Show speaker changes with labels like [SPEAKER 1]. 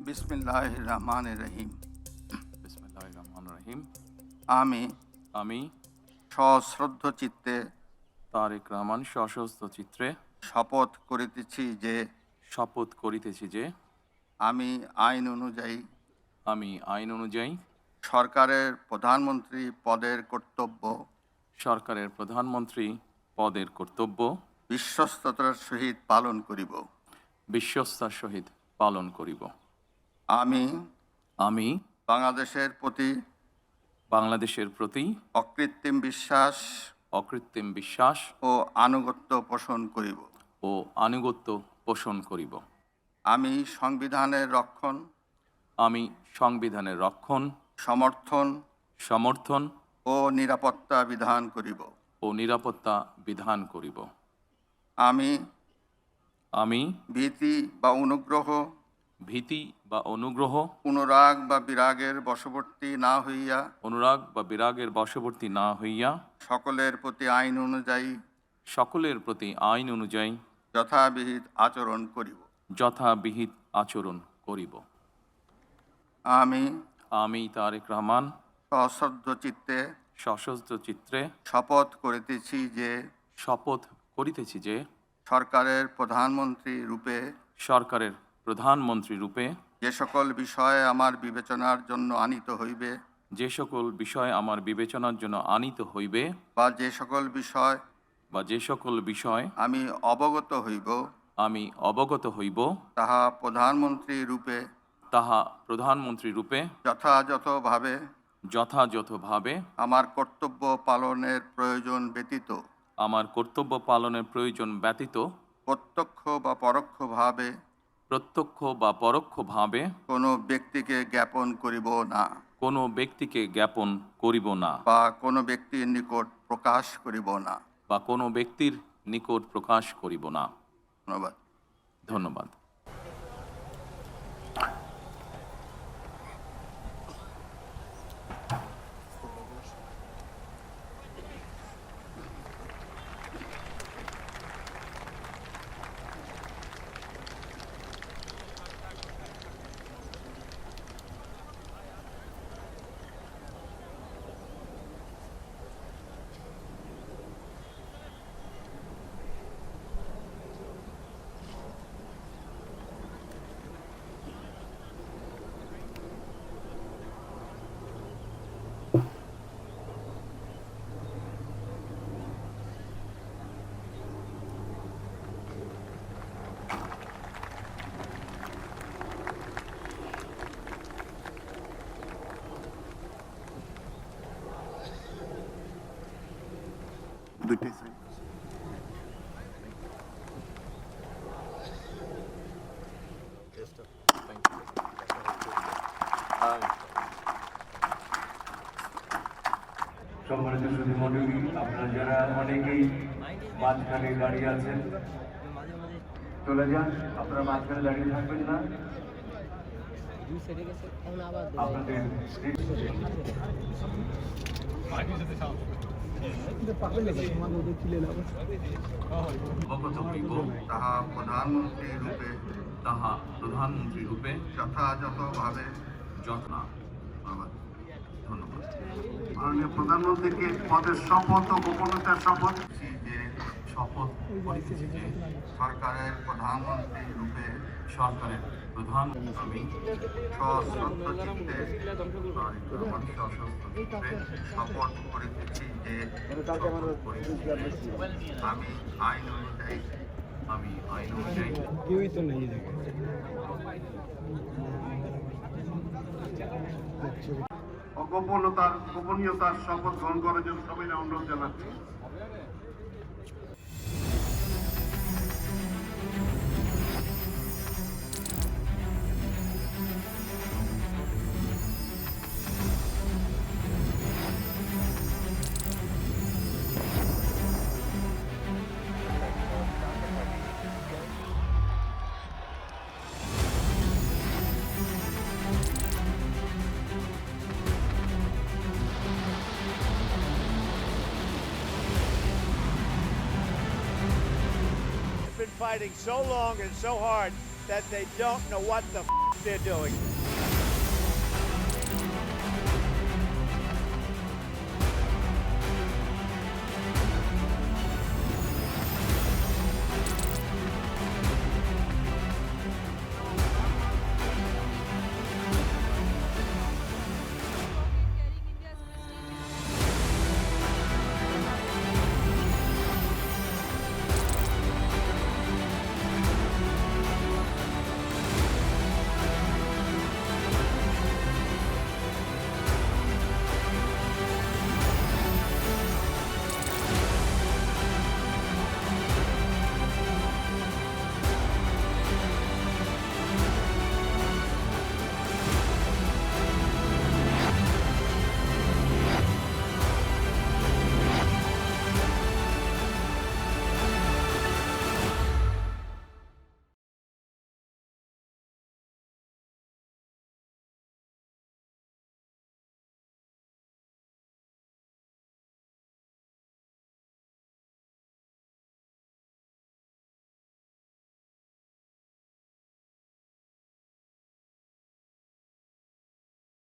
[SPEAKER 1] বিসমিল্লাহির রহমানির রহিম।
[SPEAKER 2] বিসমিল্লাহির রহমানির রহিম।
[SPEAKER 1] আমি
[SPEAKER 2] আমি
[SPEAKER 1] সশ্রদ্ধ চিত্তে
[SPEAKER 2] তারেক রহমান সশস্ত্র চিত্রে
[SPEAKER 1] শপথ করিতেছি যে
[SPEAKER 2] শপথ করিতেছি যে
[SPEAKER 1] আমি আইন অনুযায়ী
[SPEAKER 2] আইন অনুযায়ী
[SPEAKER 1] সরকারের প্রধানমন্ত্রী পদের কর্তব্য
[SPEAKER 2] সরকারের প্রধানমন্ত্রী পদের কর্তব্য
[SPEAKER 1] বিশ্বস্ততার সহিত পালন করিব।
[SPEAKER 2] বিশ্বস্তার সহিত পালন করিব।
[SPEAKER 1] আমি
[SPEAKER 2] আমি
[SPEAKER 1] বাংলাদেশের প্রতি অকৃত্রিম
[SPEAKER 2] বিশ্বাস
[SPEAKER 1] ও আনুগত্য পোষণ করিব। আমি সংবিধানের রক্ষণ, সমর্থন ও নিরাপত্তা বিধান করিব। আমি ভীতি বা অনুগ্রহ, অনুরাগ বা বিরাগের বশবর্তী না হইয়া সকলের প্রতি আইন অনুযায়ী যথাবিহিত আচরণ করিব। আমি
[SPEAKER 2] তারেক রহমান
[SPEAKER 1] সশ্রদ্ধ চিত্তে
[SPEAKER 2] শপথ
[SPEAKER 1] করিতেছি যে
[SPEAKER 2] সরকারের প্রধানমন্ত্রী রূপে
[SPEAKER 1] যে সকল বিষয় আমার বিবেচনার জন্য আনিত হইবে বা যে সকল বিষয় আমি অবগত হইব তাহা প্রধানমন্ত্রী রূপে যথাযথভাবে আমার কর্তব্য পালনের প্রয়োজন ব্যতীত প্রত্যক্ষ বা পরোক্ষভাবে কোনো ব্যক্তিকে জ্ঞাপন করিব না বা কোনো ব্যক্তির নিকট প্রকাশ করিব না। ধন্যবাদ।
[SPEAKER 3] সম্মানিত সুধীমণ্ডলী, আপনারা যারা অনেকেই মাঝখানে দাঁড়িয়ে আছেন চলে যান, আপনারা মাঝখানে দাঁড়িয়ে থাকবেন না। আপনাদের
[SPEAKER 1] তাহা প্রধানমন্ত্রী রূপে যথাযথভাবে ধন্যবাদ।
[SPEAKER 3] মাননীয় প্রধানমন্ত্রীকে পদের শপথ ও গোপনীয়তার শপথ
[SPEAKER 2] করিতেছি যে
[SPEAKER 1] সরকারের প্রধানমন্ত্রী রূপে
[SPEAKER 2] আমি
[SPEAKER 1] সশ্রদ্ধ চিত্তে শপথ করিতেছি যে আমি আইন অনুযায়ী
[SPEAKER 3] গোপনীয়তার শপথ গ্রহণ করার জন্য সবাই অনুরোধ জানাচ্ছি।
[SPEAKER 4] Been fighting so long and so hard that they don't know what the they're doing.